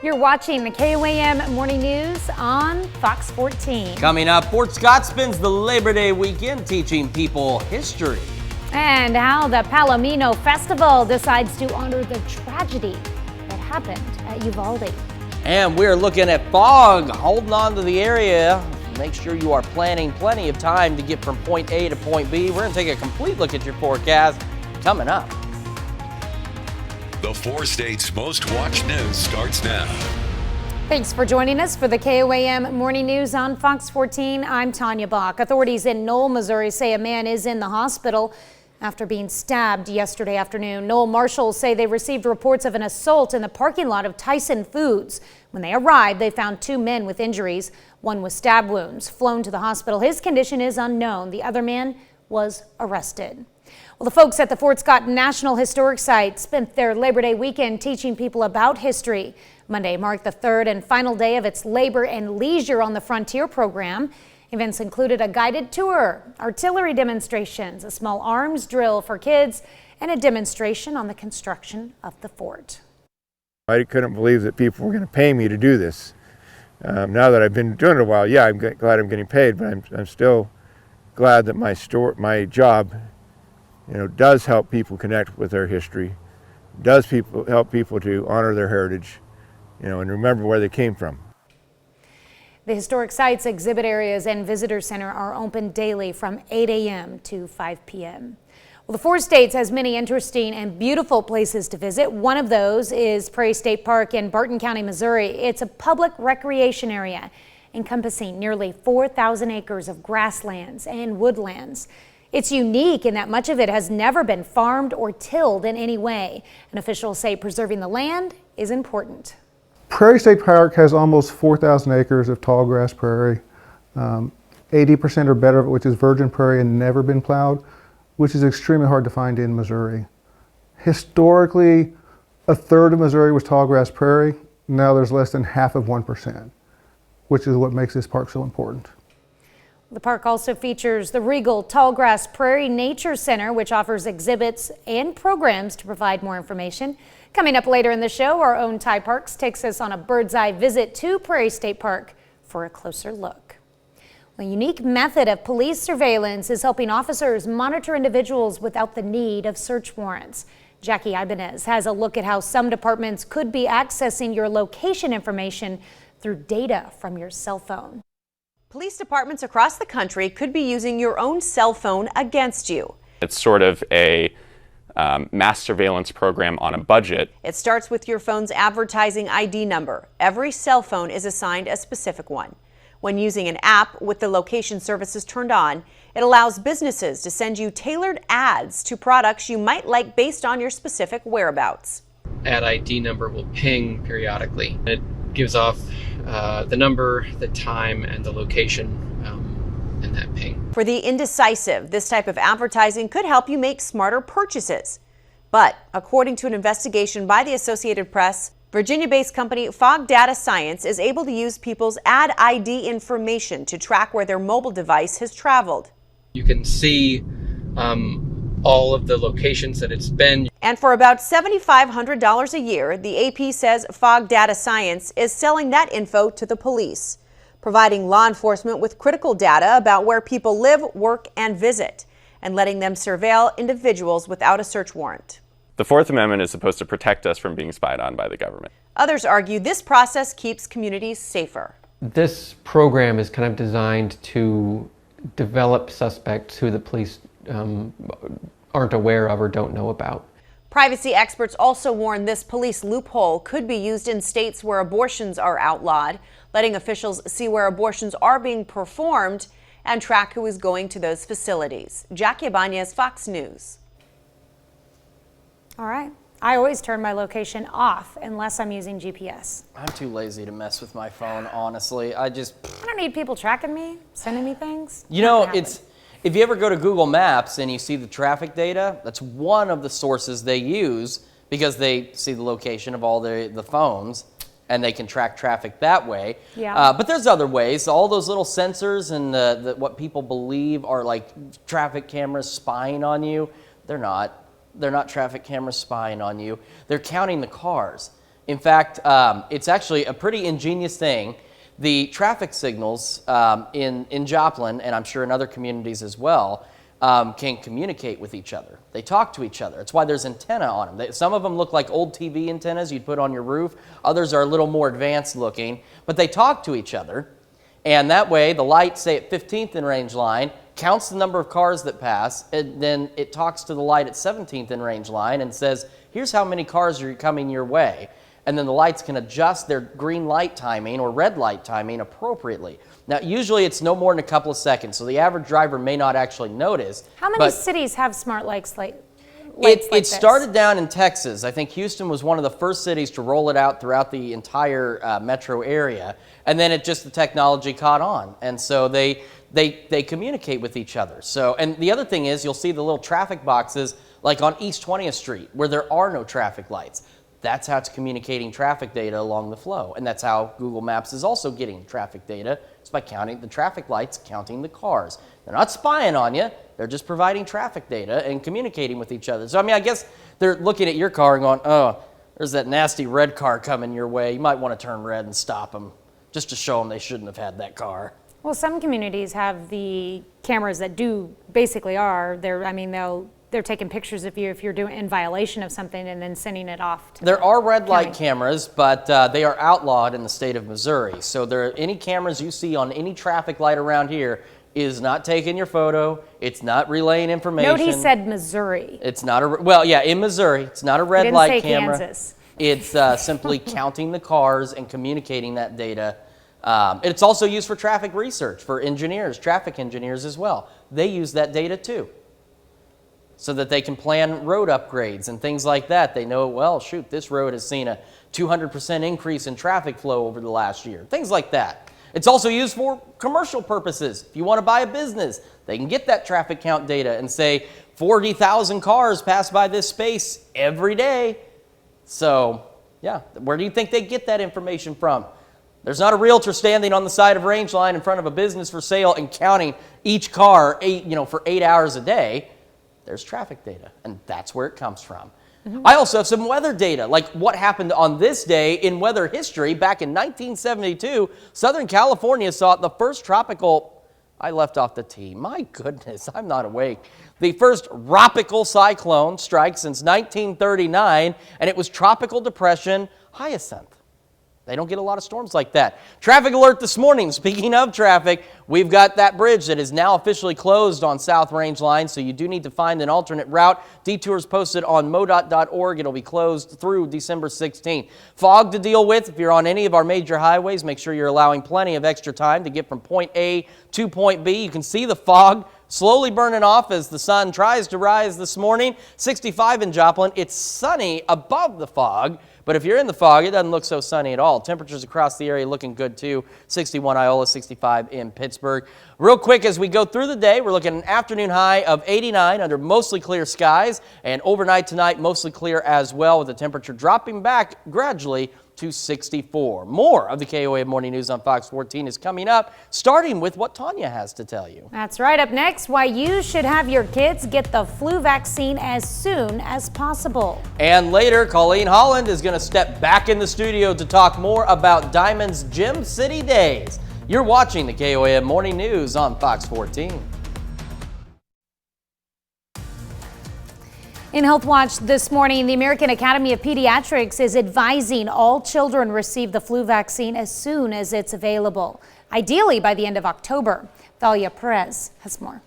You're watching the KOAM Morning News on Fox 14. Coming up, Fort Scott spends the Labor Day weekend teaching people history. And how the Palomino Festival decides to honor the tragedy that happened at Uvalde. And we're looking at fog, holding on to the area. Make sure you are planning plenty of time to get from point A to point B. We're going to take a complete look at your forecast coming up. The 4 states' most watched news starts now. Thanks for joining us for the KOAM Morning News on Fox 14. I'm Tanya Bach. Authorities in Knoll, Missouri say a man is in the hospital after being stabbed yesterday afternoon. Knoll marshals say they received reports of an assault in the parking lot of Tyson Foods. When they arrived, they found 2 men with injuries, one with stab wounds. Flown to the hospital, his condition is unknown. The other man was arrested. Well, the folks at the Fort Scott National Historic Site spent their Labor Day weekend teaching people about history. Monday marked the 3rd and final day of its Labor and Leisure on the Frontier program. Events included a guided tour, artillery demonstrations, a small arms drill for kids, and a demonstration on the construction of the fort. I couldn't believe that people were going to pay me to do this. Now that I've been doing it a while, yeah, I'm glad I'm getting paid, but I'm still glad that my job, does help people connect with their history, does help people to honor their heritage, and remember where they came from. The historic sites, exhibit areas, and visitor center are open daily from 8 a.m. to 5 p.m. Well, the 4 states has many interesting and beautiful places to visit. One of those is Prairie State Park in Barton County, Missouri. It's a public recreation area encompassing nearly 4,000 acres of grasslands and woodlands. It's unique in that much of it has never been farmed or tilled in any way. And officials say preserving the land is important. Prairie State Park has almost 4,000 acres of tall grass prairie. 80% or better of it, which is virgin prairie and never been plowed, which is extremely hard to find in Missouri. Historically, 1/3 of Missouri was tall grass prairie. Now there's less than half of 1%, which is what makes this park so important. The park also features the Regal Tallgrass Prairie Nature Center, which offers exhibits and programs to provide more information. Coming up later in the show, our own Ty Parks takes us on a bird's eye visit to Prairie State Park for a closer look. A unique method of police surveillance is helping officers monitor individuals without the need of search warrants. Jackie Ibanez has a look at how some departments could be accessing your location information through data from your cell phone. Police departments across the country could be using your own cell phone against you. It's sort of a mass surveillance program on a budget. It starts with your phone's advertising ID number. Every cell phone is assigned a specific one. When using an app with the location services turned on, it allows businesses to send you tailored ads to products you might like based on your specific whereabouts. Ad ID number will ping periodically. It gives off the number, the time, and the location in that ping. For the indecisive, this type of advertising could help you make smarter purchases. But according to an investigation by the Associated Press, Virginia-based company Fog Data Science is able to use people's ad ID information to track where their mobile device has traveled. You can see all of the locations that it's been. And for about $7,500 a year, the AP says Fog Data Science is selling that info to the police, providing law enforcement with critical data about where people live, work, and visit, and letting them surveil individuals without a search warrant. The Fourth Amendment is supposed to protect us from being spied on by the government. Others argue this process keeps communities safer. This program is kind of designed to develop suspects who the police aren't aware of or don't know about. Privacy experts also warn this police loophole could be used in states where abortions are outlawed, letting officials see where abortions are being performed and track who is going to those facilities. Jackie Ibanez, Fox News. All right. I always turn my location off unless I'm using GPS. I'm too lazy to mess with my phone, honestly. I don't need people tracking me, sending me things. If you ever go to Google Maps and you see the traffic data, that's one of the sources they use because they see the location of all the phones and they can track traffic that way. Yeah. But there's other ways. All those little sensors and what people believe are like traffic cameras spying on you, they're not. They're not traffic cameras spying on you. They're counting the cars. In fact, it's actually a pretty ingenious thing. The traffic signals in Joplin, and I'm sure in other communities as well, can communicate with each other. They talk to each other. It's why there's antenna on them. Some of them look like old TV antennas you'd put on your roof. Others are a little more advanced looking, but they talk to each other. And that way, the light, say at 15th in range line, counts the number of cars that pass, and then it talks to the light at 17th in range line and says, here's how many cars are coming your way. And then the lights can adjust their green light timing or red light timing appropriately. Now, usually it's no more than a couple of seconds, so the average driver may not actually notice. How many cities have smart lights like it started down in Texas. I think Houston was one of the first cities to roll it out throughout the entire metro area. And then the technology caught on. And so they communicate with each other. So, and the other thing is, you'll see the little traffic boxes like on East 20th Street where there are no traffic lights. That's how it's communicating traffic data along the flow. And that's how Google Maps is also getting traffic data. It's by counting the traffic lights, counting the cars. They're not spying on you. They're just providing traffic data and communicating with each other. So, I mean, I guess they're looking at your car and going, oh, there's that nasty red car coming your way. You might want to turn red and stop them just to show them they shouldn't have had that car. Well, some communities have the cameras that they're taking pictures of you if you're doing in violation of something and then sending it off to There are red light cameras, but they are outlawed in the state of Missouri. So any cameras you see on any traffic light around here is not taking your photo. It's not relaying information. Note he said Missouri. It's not in Missouri. It's not a red light camera. Kansas. It's simply counting the cars and communicating that data. It's also used for traffic research for engineers, traffic engineers as well. They use that data too, so that they can plan road upgrades and things like that. They know, well, shoot, this road has seen a 200% increase in traffic flow over the last year. Things like that. It's also used for commercial purposes. If you want to buy a business, they can get that traffic count data and say 40,000 cars pass by this space every day. So, yeah, where do you think they get that information from? There's not a realtor standing on the side of range line in front of a business for sale and counting each car for 8 hours a day. There's traffic data, and that's where it comes from. Mm-hmm. I also have some weather data, like what happened on this day in weather history. Back in 1972, Southern California saw the first I left off the T. My goodness, I'm not awake. The first tropical cyclone strike since 1939, and it was Tropical Depression Hyacinth. They don't get a lot of storms like that. Traffic alert this morning. Speaking of traffic, we've got that bridge that is now officially closed on South Range Line, so you do need to find an alternate route. Detours posted on modot.org. It'll be closed through December 16th. Fog to deal with. If you're on any of our major highways, make sure you're allowing plenty of extra time to get from point A to point B. You can see the fog slowly burning off as the sun tries to rise this morning. 65 in Joplin. It's sunny above the fog. But if you're in the fog, it doesn't look so sunny at all. Temperatures across the area looking good too. 61 Iola, 65 in Pittsburgh. Real quick, as we go through the day, we're looking at an afternoon high of 89 under mostly clear skies. And overnight tonight, mostly clear as well, with the temperature dropping back gradually to 64. More of the KOAM Morning News on Fox 14 is coming up, starting with what Tanya has to tell you. That's right. Up next, why you should have your kids get the flu vaccine as soon as possible. And later, Colleen Holland is going to step back in the studio to talk more about Diamond's Gym City Days. You're watching the KOAM Morning News on Fox 14. In Health Watch this morning, the American Academy of Pediatrics is advising all children receive the flu vaccine as soon as it's available, ideally by the end of October. Thalia Perez has more.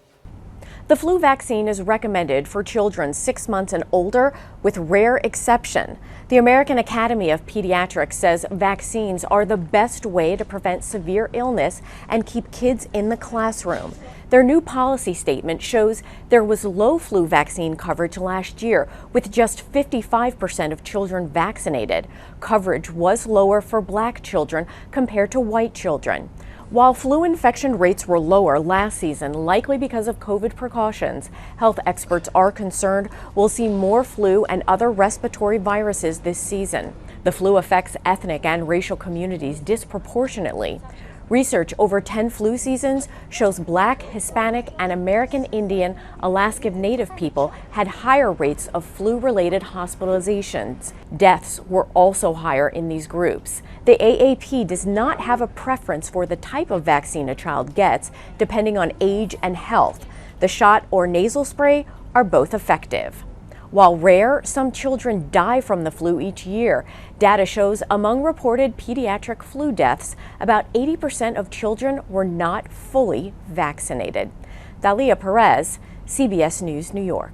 The flu vaccine is recommended for children 6 months and older, with rare exception. The American Academy of Pediatrics says vaccines are the best way to prevent severe illness and keep kids in the classroom. Their new policy statement shows there was low flu vaccine coverage last year, with just 55% of children vaccinated. Coverage was lower for Black children compared to white children. While flu infection rates were lower last season, likely because of COVID precautions, health experts are concerned we'll see more flu and other respiratory viruses this season. The flu affects ethnic and racial communities disproportionately. Research over 10 flu seasons shows Black, Hispanic, and American Indian Alaska Native people had higher rates of flu-related hospitalizations. Deaths were also higher in these groups. The AAP does not have a preference for the type of vaccine a child gets, depending on age and health. The shot or nasal spray are both effective. While rare, some children die from the flu each year. Data shows among reported pediatric flu deaths, about 80% of children were not fully vaccinated. Thalia Perez, CBS News, New York.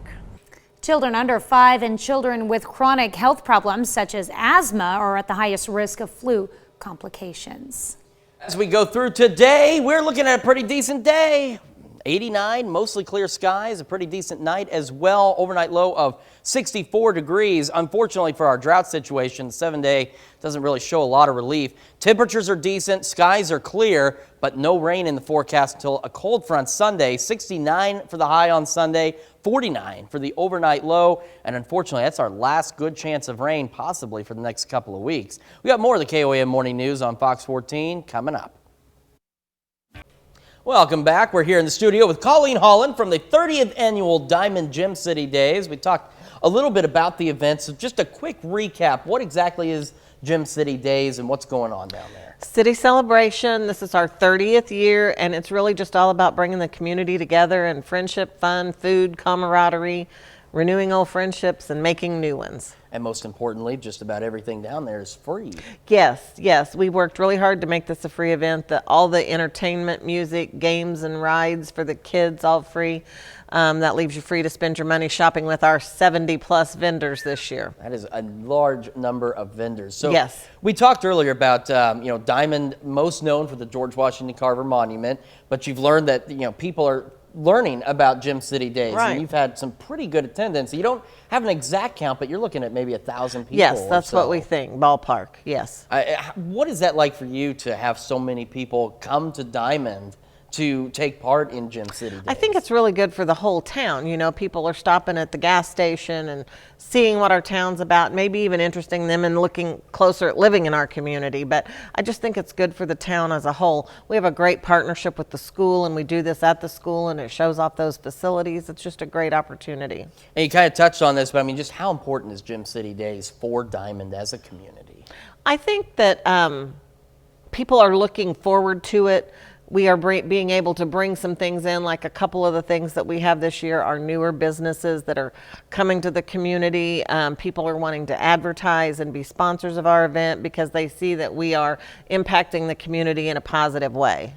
Children under 5 and children with chronic health problems such as asthma are at the highest risk of flu complications. As we go through today, we're looking at a pretty decent day. 89, mostly clear skies, a pretty decent night as well. Overnight low of 64 degrees. Unfortunately for our drought situation, the 7-day doesn't really show a lot of relief. Temperatures are decent, skies are clear, but no rain in the forecast until a cold front Sunday. 69 for the high on Sunday, 49 for the overnight low, and unfortunately that's our last good chance of rain possibly for the next couple of weeks. We got more of the KOAM Morning News on Fox 14 coming up. Welcome back. We're here in the studio with Colleen Holland from the 30th annual Diamond Gem City Days. We talked a little bit about the event, so just a quick recap. What exactly is Gem City Days and what's going on down there? City celebration. This is our 30th year, and it's really just all about bringing the community together and friendship, fun, food, camaraderie, renewing old friendships and making new ones. And most importantly, just about everything down there is free. Yes. We worked really hard to make this a free event. All the entertainment, music, games, and rides for the kids, all free. That leaves you free to spend your money shopping with our 70-plus vendors this year. That is a large number of vendors. So yes. We talked earlier about Diamond, most known for the George Washington Carver Monument, but you've learned that people are learning about Gem City Days, right. And you've had some pretty good attendance. You don't have an exact count, but you're looking at maybe 1,000 people. Yes, that's what we think, ballpark, yes. What is that like for you to have so many people come to Diamond to take part in Gem City Days? I think it's really good for the whole town. People are stopping at the gas station and seeing what our town's about, maybe even interesting them in looking closer at living in our community. But I just think it's good for the town as a whole. We have a great partnership with the school, and we do this at the school, and it shows off those facilities. It's just a great opportunity. And you kind of touched on this, but just how important is Gem City Days for Diamond as a community? I think that people are looking forward to it. We are being able to bring some things in, like a couple of the things that we have this year are newer businesses that are coming to the community. People are wanting to advertise and be sponsors of our event because they see that we are impacting the community in a positive way.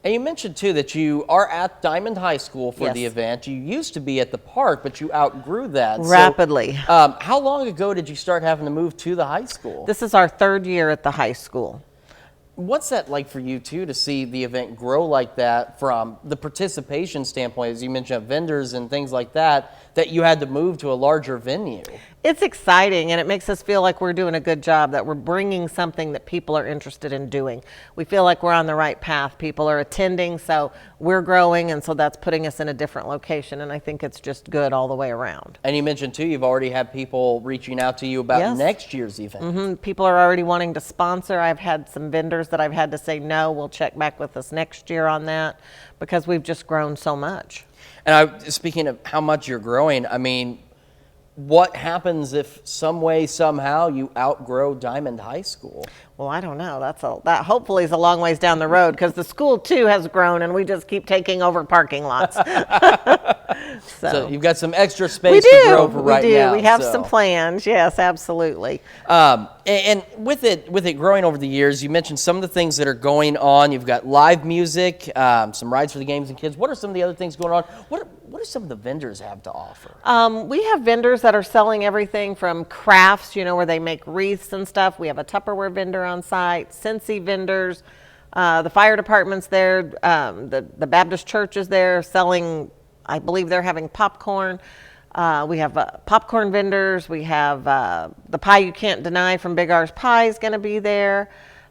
And you mentioned, too, that you are at Diamond High School for yes. the event. You used to be at the park, but you outgrew that. Rapidly. So, how long ago did you start having to move to the high school? This is our 3rd year at the high school. What's that like for you, too, to see the event grow like that from the participation standpoint, as you mentioned, vendors and things like that you had to move to a larger venue? It's exciting, and it makes us feel like we're doing a good job, that we're bringing something that people are interested in doing. We feel like we're on the right path. People are attending, so we're growing, and so that's putting us in a different location, and I think it's just good all the way around. And you mentioned, too, you've already had people reaching out to you about yes. next year's event. Mm-hmm. People are already wanting to sponsor. I've had some vendors that I've had to say, no, we'll check back with us next year on that, because we've just grown so much. And speaking of how much you're growing, what happens if some way, somehow you outgrow Diamond High School? Well, I don't know. That hopefully is a long ways down the road, because the school too has grown and we just keep taking over parking lots. So you've got some extra space to grow for right now. We have some plans. Yes, absolutely. And with it growing over the years, you mentioned some of the things that are going on. You've got live music, some rides for the games and kids. What are some of the other things going on? What do some of the vendors have to offer? We have vendors that are selling everything from crafts, where they make wreaths and stuff. We have a Tupperware vendor on site, Scentsy vendors, the fire department's there, the Baptist church is there selling, I believe they're having popcorn. We have popcorn vendors. We have the Pie You Can't Deny from Big R's Pie is going to be there.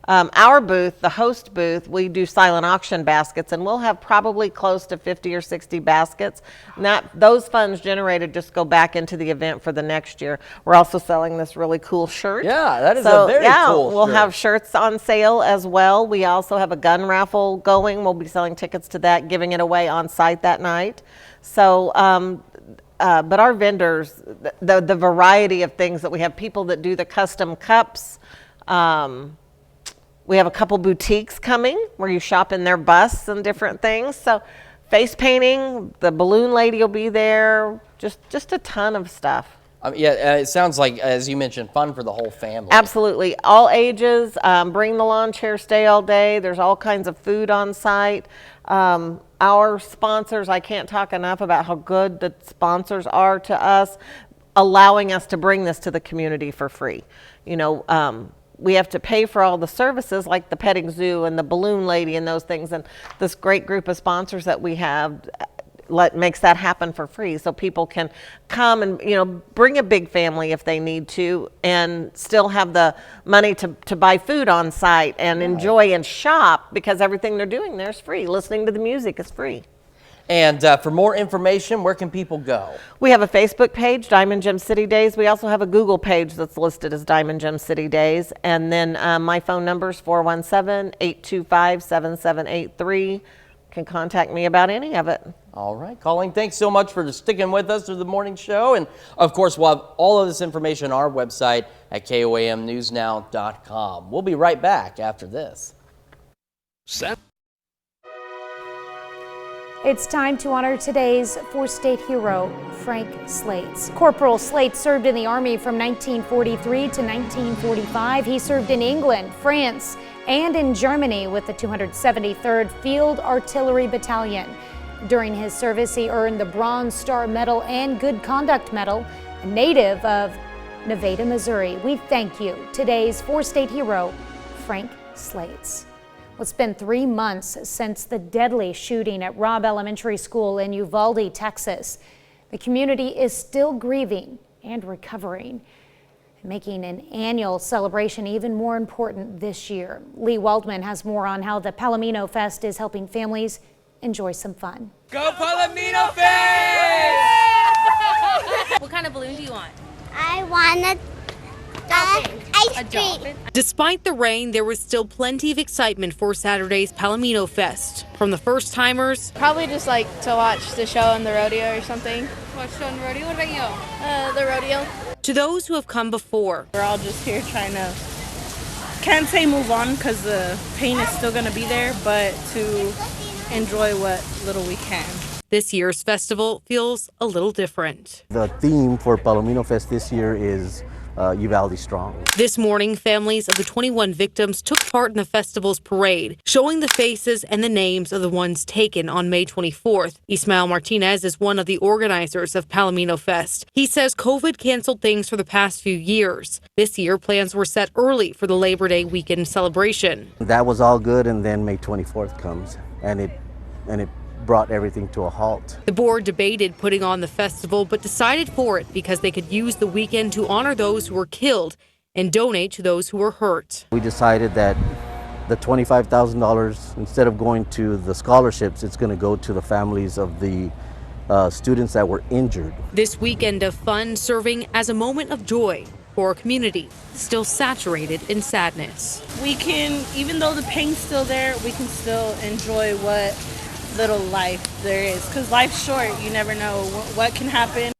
Our booth, the host booth, we do silent auction baskets, and we'll have probably close to 50 or 60 baskets. And those funds generated just go back into the event for the next year. We're also selling this really cool shirt. Yeah, that is a very cool we'll shirt. have shirts on sale as well. We also have a gun raffle going. We'll be selling tickets to that, giving it away on site that night. So, but our vendors, the variety of things that we have, people that do the custom cups. We have a couple boutiques coming where you shop in their busts and different things. So face painting, the balloon lady will be there, just a ton of stuff. Yeah, it sounds like, as you mentioned, fun for the whole family. Absolutely. All ages, bring the lawn chair, stay all day. There's all kinds of food on site. Our sponsors, I can't talk enough about how good the sponsors are to us, allowing us to bring this to the community for free. You know, we have to pay for all the services like the petting zoo and the balloon lady and those things. And this great group of sponsors that we have makes that happen for free, so people can come and, you know, bring a big family if they need to, and still have the money to buy food on site and enjoy and shop, because everything they're doing there is free. Listening to the music is free. And for more information, where can people go? We have a Facebook page, Diamond Gem City Days. We also have a Google page that's listed as Diamond Gem City Days. And then my phone number is 417-825-7783. Can contact me about any of it. All right, Colleen, thanks so much for sticking with us through the morning show. And of course, we'll have all of this information on our website at KOAMnewsnow.com. We'll be right back after this. It's time to honor today's four-state hero, Frank Slates. Corporal Slates served in the Army from 1943 to 1945. He served in England, France, and in Germany with the 273rd Field Artillery Battalion. During his service, he earned the Bronze Star Medal and Good Conduct Medal, a native of Nevada, Missouri. We thank you, today's four-state hero, Frank Slates. Well, it's been 3 months since the deadly shooting at Robb Elementary School in Uvalde, Texas. The community is still grieving and recovering, making an annual celebration even more important this year. Lee Waldman has more on how the Palomino Fest is helping families enjoy some fun. Go Palomino Fest! What kind of balloon do you want? I want a ice cream. Despite the rain, there was still plenty of excitement for Saturday's Palomino Fest. From the first timers, probably just like to watch the show on the rodeo or something. Watch show on the rodeo? What about you? The rodeo. To those who have come before. We're all just here trying to, can't say move on because the pain is still going to be there, but to enjoy what little we can. This year's festival feels a little different. The theme for Palomino Fest this year is Uvalde Strong. This morning, families of the 21 victims took part in the festival's parade, showing the faces and the names of the ones taken on May 24th. Ismael Martinez is one of the organizers of Palomino Fest. He says COVID canceled things for the past few years. This year, plans were set early for the Labor Day weekend celebration. That was all good, and then May 24th comes, and it brought everything to a halt. The board debated putting on the festival, but decided for it because they could use the weekend to honor those who were killed and donate to those who were hurt. We decided that the $25,000, instead of going to the scholarships, it's going to go to the families of the students that were injured. This weekend of fun serving as a moment of joy for a community still saturated in sadness. We can, even though the pain's still there, we can still enjoy what little life there is, because life's short. You never know what can happen.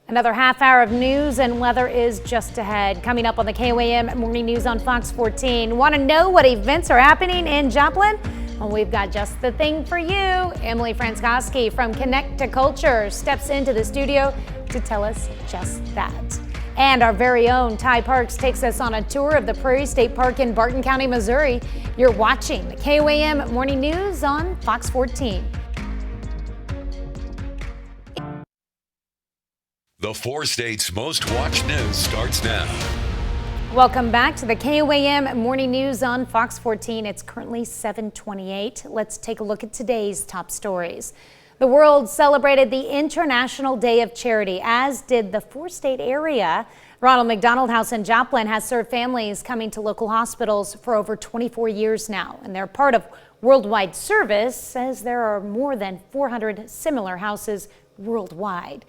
Another half hour of news and weather is just ahead. Coming up on the KOAM Morning News on Fox 14. Want to know what events are happening in Joplin? Well, we've got just the thing for you. Emily Franskoski from Connect to Culture steps into the studio to tell us just that. And our very own Ty Parks takes us on a tour of the Prairie State Park in Barton County, Missouri. You're watching the KOAM Morning News on Fox 14. The four states' most watched news starts now. Welcome back to the KOAM Morning News on Fox 14. It's currently 7:28. Let's take a look at today's top stories. The world celebrated the International Day of Charity, as did the four-state area. Ronald McDonald House in Joplin has served families coming to local hospitals for over 24 years now, and they're part of worldwide service as there are more than 400 similar houses worldwide.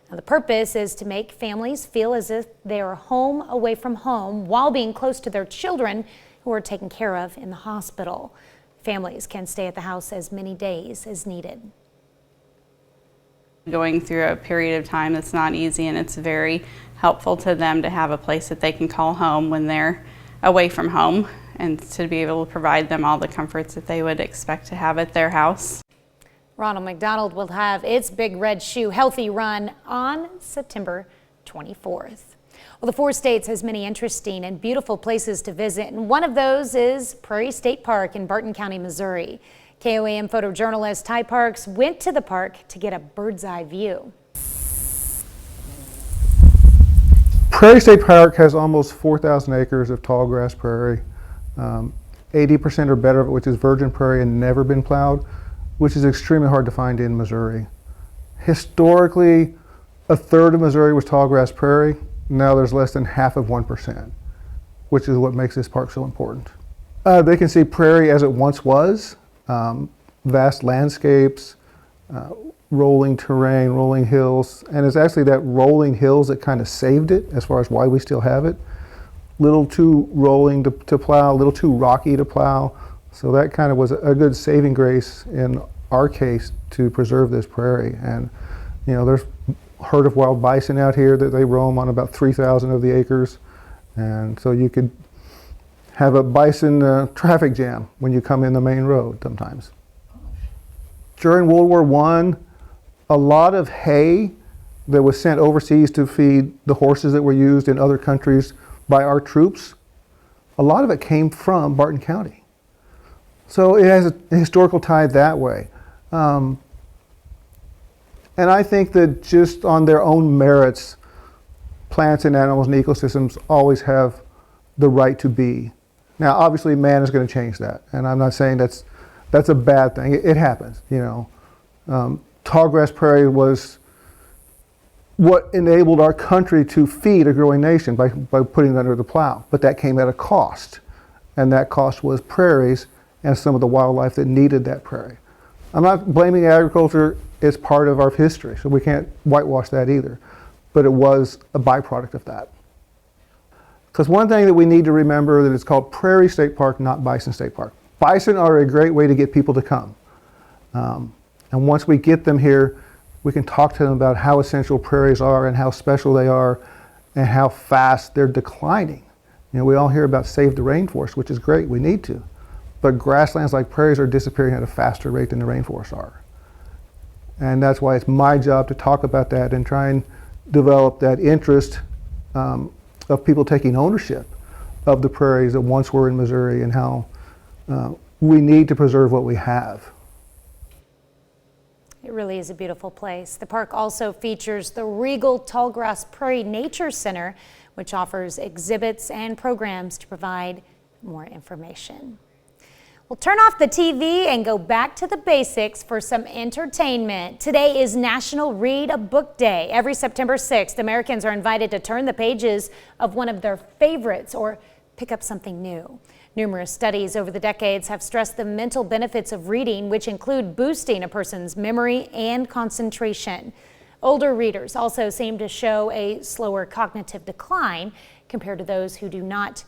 Now, the purpose is to make families feel as if they are home away from home while being close to their children who are taken care of in the hospital. Families can stay at the house as many days as needed. Going through a period of time that's not easy, and it's very helpful to them to have a place that they can call home when they're away from home, and to be able to provide them all the comforts that they would expect to have at their house. Ronald McDonald will have its Big Red Shoe Healthy Run on September 24th. Well, the 4 states has many interesting and beautiful places to visit, and one of those is Prairie State Park in Barton County, Missouri. KOAM photojournalist Ty Parks went to the park to get a bird's eye view. Prairie State Park has almost 4,000 acres of tall grass prairie. 80% or better of it, which is virgin prairie and never been plowed, which is extremely hard to find in Missouri. Historically, a third of Missouri was tall grass prairie. Now there's less than half of 1%, which is what makes this park so important. They can see prairie as it once was. Vast landscapes, rolling terrain, rolling hills, and it's actually that rolling hills that kind of saved it as far as why we still have it. Little too rolling to plow, a little too rocky to plow, so that kind of was a good saving grace in our case to preserve this prairie. And you know, there's herd of wild bison out here that they roam on about 3,000 of the acres, and so you could have a bison traffic jam when you come in the main road sometimes. During World War I, a lot of hay that was sent overseas to feed the horses that were used in other countries by our troops, a lot of it came from Barton County. So it has a historical tie that way. And I think that just on their own merits, plants and animals and ecosystems always have the right to be. Now, obviously, man is going to change that, and I'm not saying that's a bad thing. It happens, you know. Tall grass prairie was what enabled our country to feed a growing nation by putting it under the plow, but that came at a cost, and that cost was prairies and some of the wildlife that needed that prairie. I'm not blaming agriculture; it's part of our history, so we can't whitewash that either, but it was a byproduct of that. Because one thing that we need to remember that it's called Prairie State Park, not Bison State Park. Bison are a great way to get people to come. And once we get them here, we can talk to them about how essential prairies are and how special they are and how fast they're declining. You know, we all hear about save the rainforest, which is great, we need to. But grasslands like prairies are disappearing at a faster rate than the rainforests are. And that's why it's my job to talk about that and try and develop that interest of people taking ownership of the prairies that once were in Missouri and how we need to preserve what we have. It really is a beautiful place. The park also features the Regal Tallgrass Prairie Nature Center, which offers exhibits and programs to provide more information. We'll turn off the TV and go back to the basics for some entertainment. Today is National Read a Book Day. Every September 6th, Americans are invited to turn the pages of one of their favorites or pick up something new. Numerous studies over the decades have stressed the mental benefits of reading, which include boosting a person's memory and concentration. Older readers also seem to show a slower cognitive decline compared to those who do not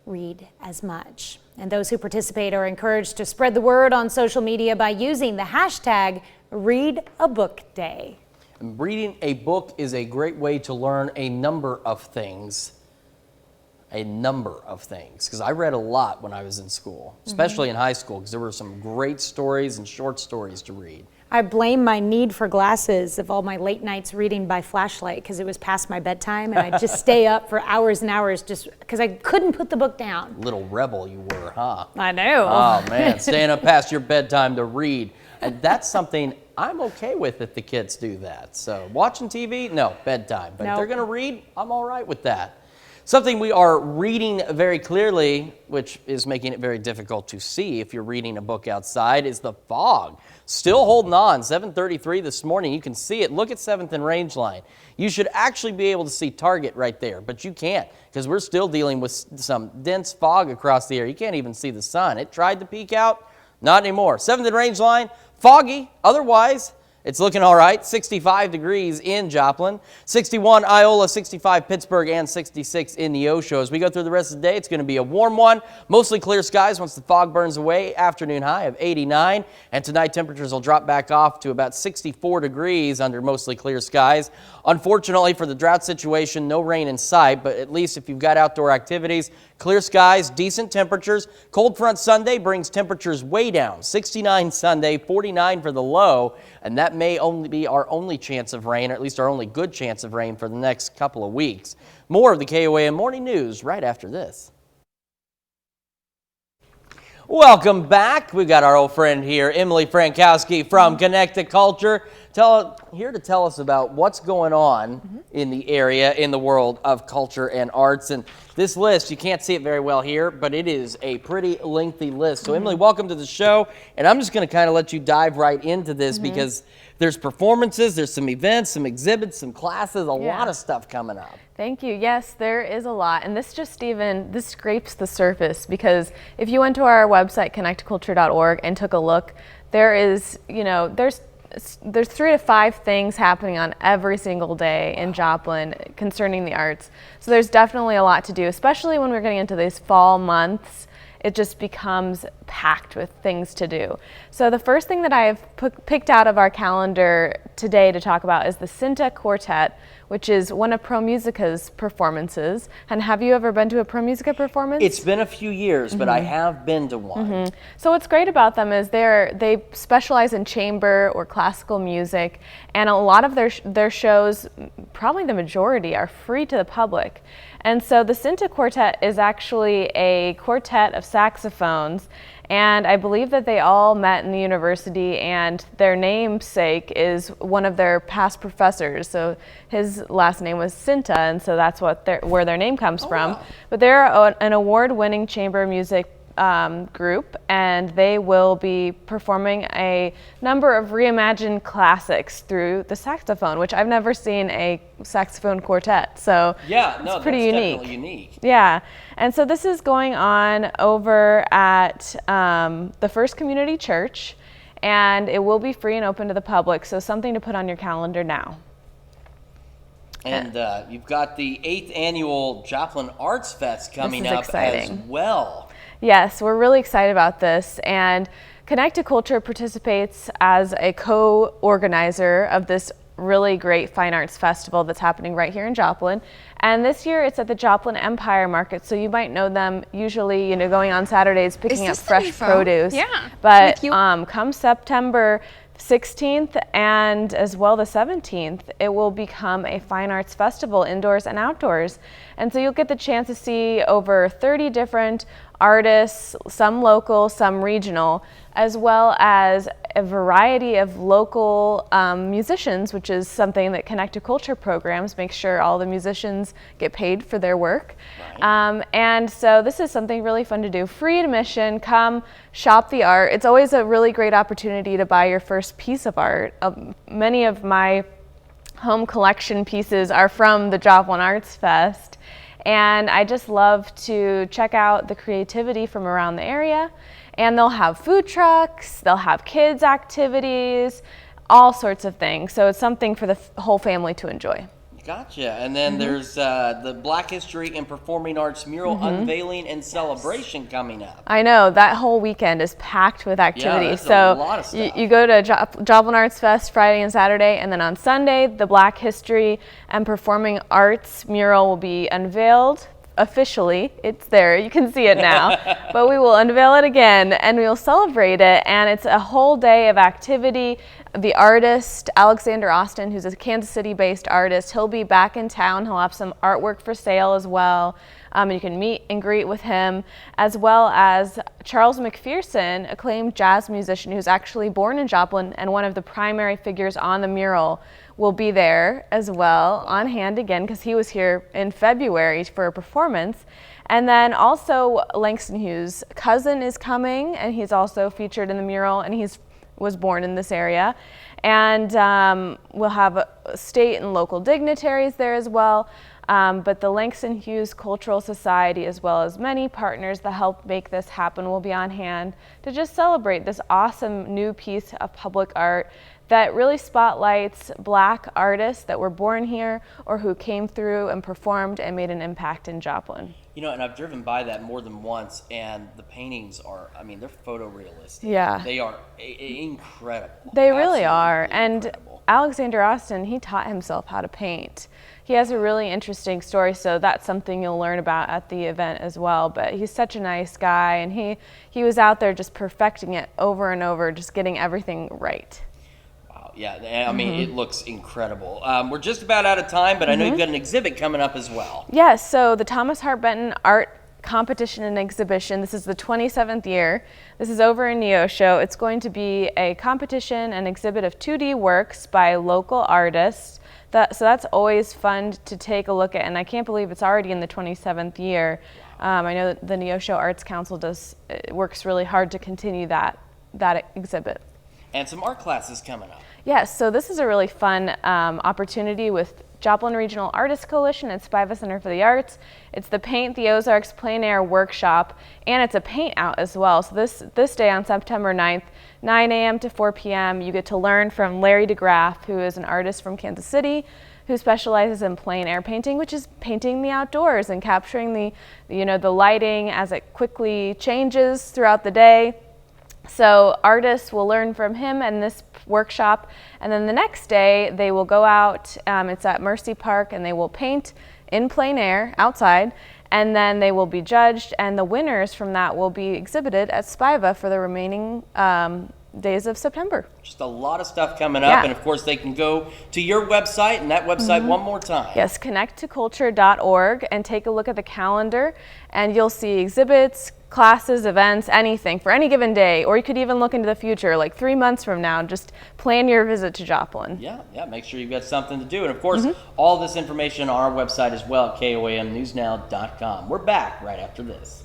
read as much. And those who participate are encouraged to spread the word on social media by using the hashtag #ReadABookDay. Reading a book is a great way to learn a number of things. Because I read a lot when I was in school, especially in high school, because there were some great stories and short stories to read. I blame my need for glasses of all my late nights reading by flashlight because it was past my bedtime and I'd just stay up for hours and hours just because I couldn't put the book down. Little rebel you were, huh? I know. Oh man, staying up past your bedtime to read. And that's something I'm okay with if the kids do that. So watching TV, no, bedtime. But if they're gonna read, I'm all right with that. Something we are reading very clearly, which is making it very difficult to see if you're reading a book outside, is the fog. Still holding on, 7:33 this morning. You can see it. Look at 7th and Rangeline. You should actually be able to see Target right there, but you can't because we're still dealing with some dense fog across the area. You can't even see the sun. It tried to peek out, not anymore. 7th and Rangeline, foggy. Otherwise, it's looking all right. 65 degrees in Joplin, 61 Iola, 65 Pittsburgh, and 66 in Neosho. As we go through the rest of the day, it's going to be a warm one. Mostly clear skies once the fog burns away. Afternoon high of 89. And tonight, temperatures will drop back off to about 64 degrees under mostly clear skies. Unfortunately for the drought situation, no rain in sight, but at least if you've got outdoor activities, clear skies, decent temperatures. Cold front Sunday brings temperatures way down. 69 Sunday, 49 for the low, and that may only be our only chance of rain, or at least our only good chance of rain for the next couple of weeks. More of the KOAM Morning News right after this. Welcome back. We've got our old friend here, Emily Frankowski from Connect to Culture, here to tell us about what's going on in the area, in the world of culture and arts. And this list, you can't see it very well here, but it is a pretty lengthy list. So Emily, welcome to the show. And I'm just going to kind of let you dive right into this because there's performances, there's some events, some exhibits, some classes, a lot of stuff coming up. Thank you. Yes, there is a lot. And this this scrapes the surface, because if you went to our website, connectculture.org, and took a look, there's 3 to 5 things happening on every single day in Joplin concerning the arts. So there's definitely a lot to do, especially when we're getting into these fall months. It just becomes packed with things to do. So the first thing that I have picked out of our calendar today to talk about is the Cinta Quartet, which is one of Pro Musica's performances. And have you ever been to a Pro Musica performance? It's been a few years, but I have been to one. So what's great about them is they specialize in chamber or classical music, and a lot of their shows, probably the majority, are free to the public. And so the Cinta Quartet is actually a quartet of saxophones, and I believe that they all met in the university, and their namesake is one of their past professors. So his last name was Cinta, and so that's where their name comes from. Wow. But they're an award-winning chamber music group, and they will be performing a number of reimagined classics through the saxophone, which I've never seen a saxophone quartet. So it's pretty unique. Definitely unique. Yeah, and so this is going on over at the First Community Church, and it will be free and open to the public. So something to put on your calendar now. And you've got the 8th annual Joplin Arts Fest coming up as well. Yes, we're really excited about this, and Connect to Culture participates as a co-organizer of this really great fine arts festival that's happening right here in Joplin. And this year it's at the Joplin Empire Market, so you might know them usually, going on Saturdays picking up fresh produce. Yeah. But come September 16th and as well the 17th, it will become a fine arts festival indoors and outdoors. And so you'll get the chance to see over 30 different artists, some local, some regional, as well as a variety of local musicians, which is something that Connect to Culture programs, make sure all the musicians get paid for their work. Right. And so this is something really fun to do. Free admission, come shop the art. It's always a really great opportunity to buy your first piece of art. Many of my home collection pieces are from the Joplin Arts Fest. And I just love to check out the creativity from around the area. And they'll have food trucks, they'll have kids activities, all sorts of things. So it's something for the whole family to enjoy. Gotcha. And then there's the Black History and Performing Arts mural unveiling and celebration coming up. I know, that whole weekend is packed with activity. Yeah, so a lot of stuff. You go to Joplin Arts Fest Friday and Saturday, and then on Sunday, the Black History and Performing Arts mural will be unveiled. Officially, it's there, you can see it now, but we will unveil it again and we will celebrate it, and it's a whole day of activity. The artist, Alexander Austin, who's a Kansas City based artist, he'll be back in town. He'll have some artwork for sale as well. And you can meet and greet with him, as well as Charles McPherson, acclaimed jazz musician who's actually born in Joplin and one of the primary figures on the mural, will be there as well, on hand again, because he was here in February for a performance. And then also Langston Hughes' cousin is coming, and he's also featured in the mural, and was born in this area. And we'll have state and local dignitaries there as well. But the Langston Hughes Cultural Society, as well as many partners that help make this happen, will be on hand to just celebrate this awesome new piece of public art that really spotlights Black artists that were born here or who came through and performed and made an impact in Joplin. You know, and I've driven by that more than once, and the paintings are, I mean, they're photorealistic. Yeah. They are incredible. They really are. And Alexander Austin, he taught himself how to paint. He has a really interesting story, so that's something you'll learn about at the event as well. But he's such a nice guy, and he was out there just perfecting it over and over, just getting everything right. Yeah, I mean, it looks incredible. We're just about out of time, but I know you've got an exhibit coming up as well. Yes, so the Thomas Hart Benton Art Competition and Exhibition. This is the 27th year. This is over in Neosho. It's going to be a competition and exhibit of 2D works by local artists. So that's always fun to take a look at, and I can't believe it's already in the 27th year. I know that the Neosho Arts Council works really hard to continue that exhibit. And some art classes coming up. Yes, so this is a really fun opportunity with Joplin Regional Artists Coalition and Spiva Center for the Arts. It's the Paint the Ozarks Plein Air Workshop, and it's a paint out as well. So this day on September 9th, 9 a.m. to 4 p.m., you get to learn from Larry DeGraff, who is an artist from Kansas City, who specializes in plein air painting, which is painting the outdoors and capturing the lighting as it quickly changes throughout the day. So artists will learn from him in this workshop, and then the next day they will go out, it's at Mercy Park, and they will paint in plein air outside, and then they will be judged, and the winners from that will be exhibited at Spiva for the remaining days of September. Just a lot of stuff coming up, Yeah. and of course they can go to your website, and that website one more time. Yes, connecttoculture.org, and take a look at the calendar, and you'll see exhibits, classes, events, anything for any given day, or you could even look into the future, like 3 months from now, just plan your visit to Joplin. Yeah, make sure you've got something to do. And of course, all this information on our website as well, at KOAMnewsnow.com. We're back right after this.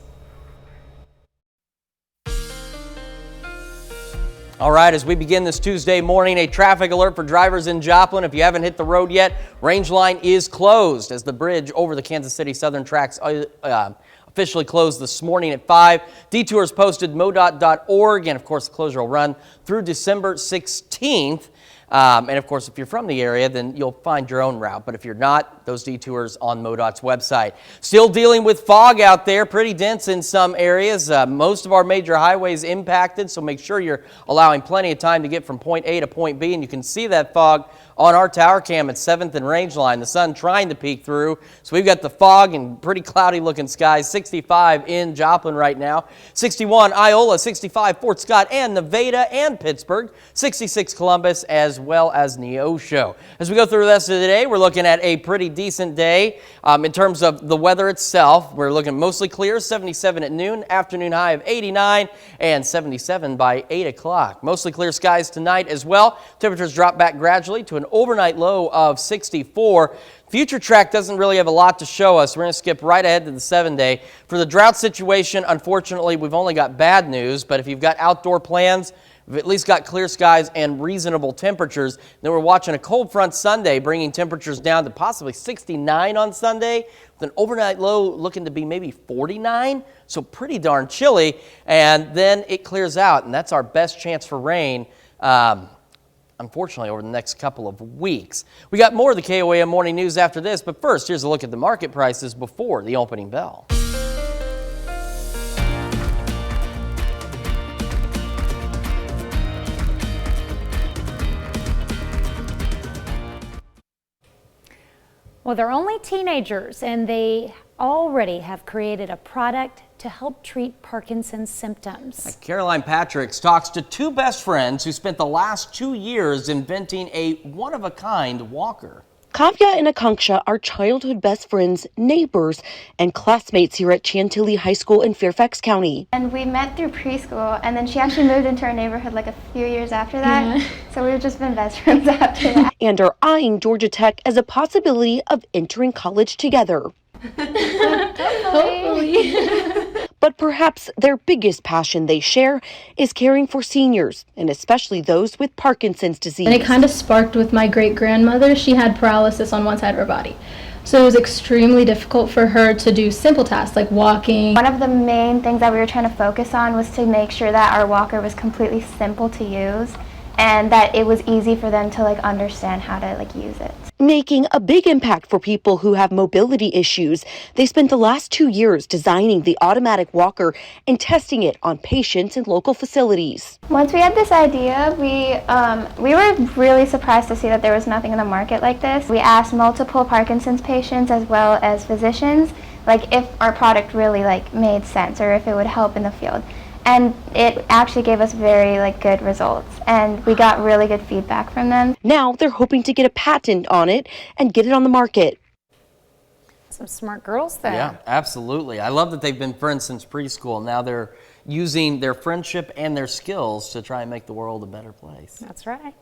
All right, as we begin this Tuesday morning, a traffic alert for drivers in Joplin. If you haven't hit the road yet, Range Line is closed as the bridge over the Kansas City Southern tracks officially closed this morning at 5. Detours posted MoDOT.org, and of course the closure will run through December 16th. And of course, if you're from the area, then you'll find your own route. But if you're not, those detours on MoDOT's website. Still dealing with fog out there, pretty dense in some areas. Most of our major highways impacted, so make sure you're allowing plenty of time to get from point A to point B. And you can see that fog on our tower cam at 7th and Range Line. The sun trying to peek through. So we've got the fog and pretty cloudy looking skies. 65 in Joplin right now. 61 Iola, 65 Fort Scott and Nevada and Pittsburgh. 66 Columbus as well as Neosho. As we go through the rest of the day, we're looking at a pretty decent day. In terms of the weather itself, we're looking mostly clear, 77 at noon, afternoon high of 89 and 77 by 8 o'clock. Mostly clear skies tonight as well. Temperatures drop back gradually to an overnight low of 64. Future track doesn't really have a lot to show us. We're going to skip right ahead to the 7-day. For the drought situation, unfortunately, we've only got bad news, but if you've got outdoor plans, we've at least got clear skies and reasonable temperatures. Then we're watching a cold front Sunday, bringing temperatures down to possibly 69 on Sunday, with an overnight low looking to be maybe 49, so pretty darn chilly. And then it clears out, and that's our best chance for rain, unfortunately, over the next couple of weeks. We got more of the KOAM Morning News after this, but first, here's a look at the market prices before the opening bell. Well, they're only teenagers, and they already have created a product to help treat Parkinson's symptoms. Caroline Patricks talks to two best friends who spent the last 2 years inventing a one-of-a-kind walker. Kavya and Akanksha are childhood best friends, neighbors, and classmates here at Chantilly High School in Fairfax County. And we met through preschool, and then she actually moved into our neighborhood like a few years after that. Yeah. So we've just been best friends after that. And are eyeing Georgia Tech as a possibility of entering college together. Hopefully. But perhaps their biggest passion they share is caring for seniors, and especially those with Parkinson's disease. And it kind of sparked with my great-grandmother. She had paralysis on one side of her body. So it was extremely difficult for her to do simple tasks like walking. One of the main things that we were trying to focus on was to make sure that our walker was completely simple to use and that it was easy for them to understand how to use it. Making a big impact for people who have mobility issues. They spent the last 2 years designing the automatic walker and testing it on patients in local facilities. Once we had this idea, we were really surprised to see that there was nothing in the market like this. We asked multiple Parkinson's patients as well as physicians if our product really made sense or if it would help in the field. And it actually gave us very good results, and we got really good feedback from them. Now they're hoping to get a patent on it and get it on the market. Some smart girls there. Yeah, absolutely. I love that they've been friends since preschool. Now they're using their friendship and their skills to try and make the world a better place. That's right.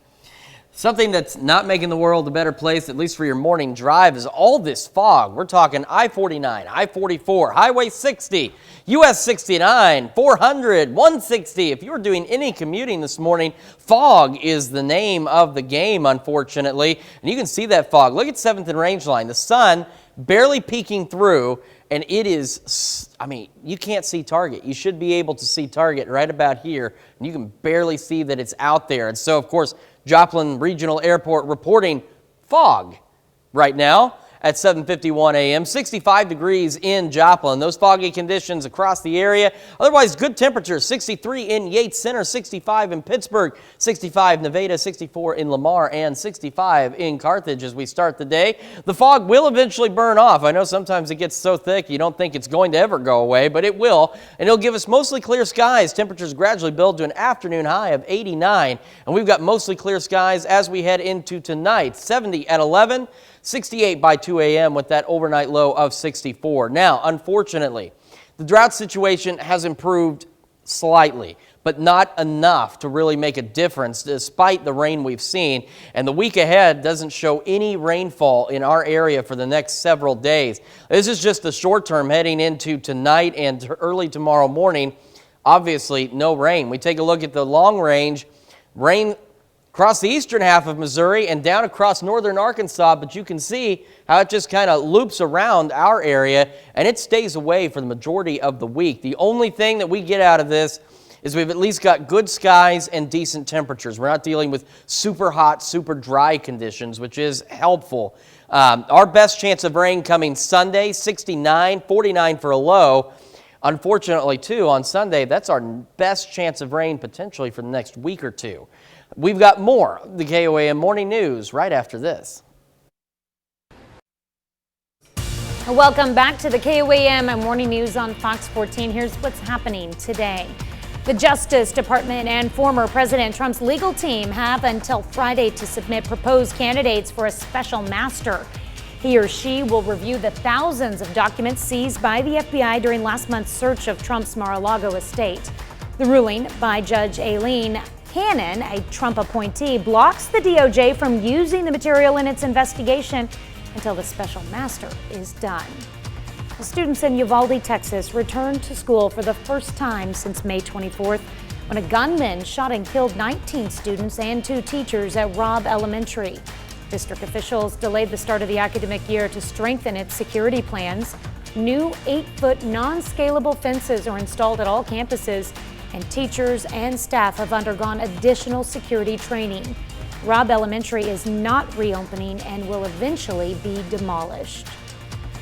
Something that's not making the world a better place, at least for your morning drive, is all this fog. We're talking I-49, I-44, Highway 60, US 69, 400, 160. If you were doing any commuting this morning, fog is the name of the game, unfortunately. And you can see that fog. Look at 7th and Rangeline. The sun barely peeking through, and it is, you can't see target. You should be able to see target right about here, and you can barely see that it's out there. And so, of course, Joplin Regional Airport reporting fog right now at 7:51 a.m. 65 degrees in Joplin. Those foggy conditions across the area. Otherwise, good temperatures. 63 in Yates Center, 65 in Pittsburgh, 65 Nevada, 64 in Lamar, and 65 in Carthage as we start the day. The fog will eventually burn off. I know sometimes it gets so thick you don't think it's going to ever go away, but it will. And it'll give us mostly clear skies. Temperatures gradually build to an afternoon high of 89. And we've got mostly clear skies as we head into tonight. 70 at 11. 68 by 2 a.m. with that overnight low of 64. Now, unfortunately, the drought situation has improved slightly, but not enough to really make a difference despite the rain we've seen. And the week ahead doesn't show any rainfall in our area for the next several days. This is just the short term heading into tonight and early tomorrow morning. Obviously, no rain. We take a look at the long range. Rain across the eastern half of Missouri and down across northern Arkansas, but you can see how it just kind of loops around our area and it stays away for the majority of the week. The only thing that we get out of this is we've at least got good skies and decent temperatures. We're not dealing with super hot, super dry conditions, which is helpful. Our best chance of rain coming Sunday, 69, 49 for a low. Unfortunately, too, on Sunday, that's our best chance of rain potentially for the next week or two. We've got more of the KOAM Morning News right after this. Welcome back to the KOAM Morning News on Fox 14. Here's what's happening today. The Justice Department and former President Trump's legal team have until Friday to submit proposed candidates for a special master. He or she will review the thousands of documents seized by the FBI during last month's search of Trump's Mar-a-Lago estate. The ruling by Judge Aileen Cannon, a Trump appointee, blocks the DOJ from using the material in its investigation until the special master is done. The students in Uvalde, Texas returned to school for the first time since May 24th when a gunman shot and killed 19 students and 2 teachers at Robb Elementary. District officials delayed the start of the academic year to strengthen its security plans. New 8-foot non-scalable fences are installed at all campuses, and teachers and staff have undergone additional security training. Robb Elementary is not reopening and will eventually be demolished.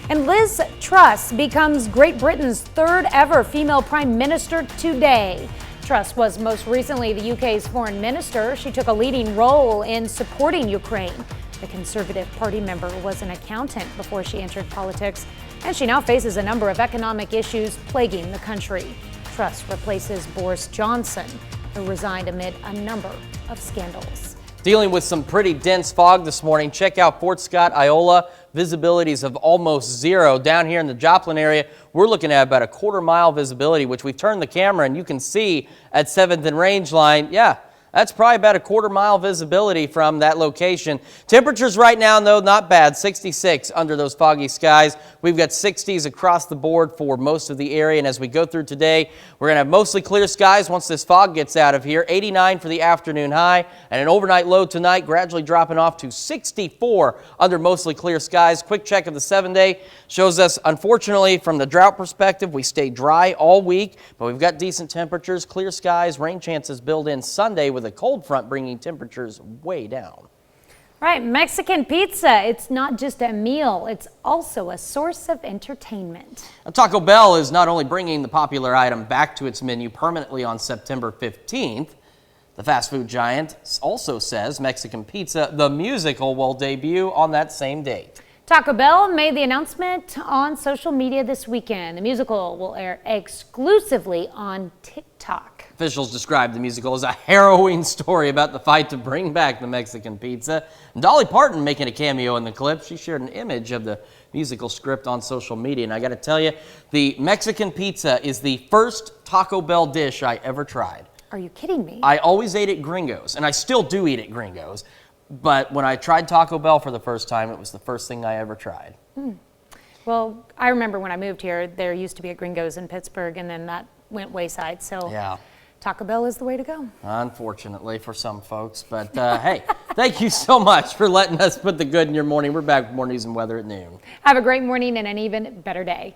And Liz Truss becomes Great Britain's 3rd ever female prime minister today. Truss was most recently the UK's foreign minister. She took a leading role in supporting Ukraine. The Conservative Party member was an accountant before she entered politics, and she now faces a number of economic issues plaguing the country. Truss replaces Boris Johnson, who resigned amid a number of scandals. Dealing with some pretty dense fog this morning. Check out Fort Scott, Iola. Visibilities of almost zero. Down here in the Joplin area, we're looking at about a quarter-mile visibility, which we've turned the camera and you can see at 7th and Range Line. Yeah, that's probably about a quarter-mile visibility from that location. Temperatures right now, though, not bad. 66 under those foggy skies. We've got 60s across the board for most of the area. And as we go through today, we're going to have mostly clear skies once this fog gets out of here. 89 for the afternoon high and an overnight low tonight, gradually dropping off to 64 under mostly clear skies. Quick check of the 7-day shows us, unfortunately, from the drought perspective, we stay dry all week, but we've got decent temperatures, clear skies, rain chances build in Sunday with a cold front bringing temperatures way down. Right, Mexican pizza. It's not just a meal, it's also a source of entertainment. Now, Taco Bell is not only bringing the popular item back to its menu permanently on September 15th, the fast food giant also says Mexican Pizza, the musical, will debut on that same date. Taco Bell made the announcement on social media this weekend. The musical will air exclusively on TikTok. Officials described the musical as a harrowing story about the fight to bring back the Mexican pizza. And Dolly Parton making a cameo in the clip. She shared an image of the musical script on social media. And I got to tell you, the Mexican pizza is the first Taco Bell dish I ever tried. Are you kidding me? I always ate at Gringo's, and I still do eat at Gringo's. But when I tried Taco Bell for the first time, it was the first thing I ever tried. Well, I remember when I moved here, there used to be a Gringo's in Pittsburgh, and then that went wayside. So yeah, Taco Bell is the way to go. Unfortunately for some folks. But hey, thank you so much for letting us put the good in your morning. We're back with more news and weather at noon. Have a great morning and an even better day.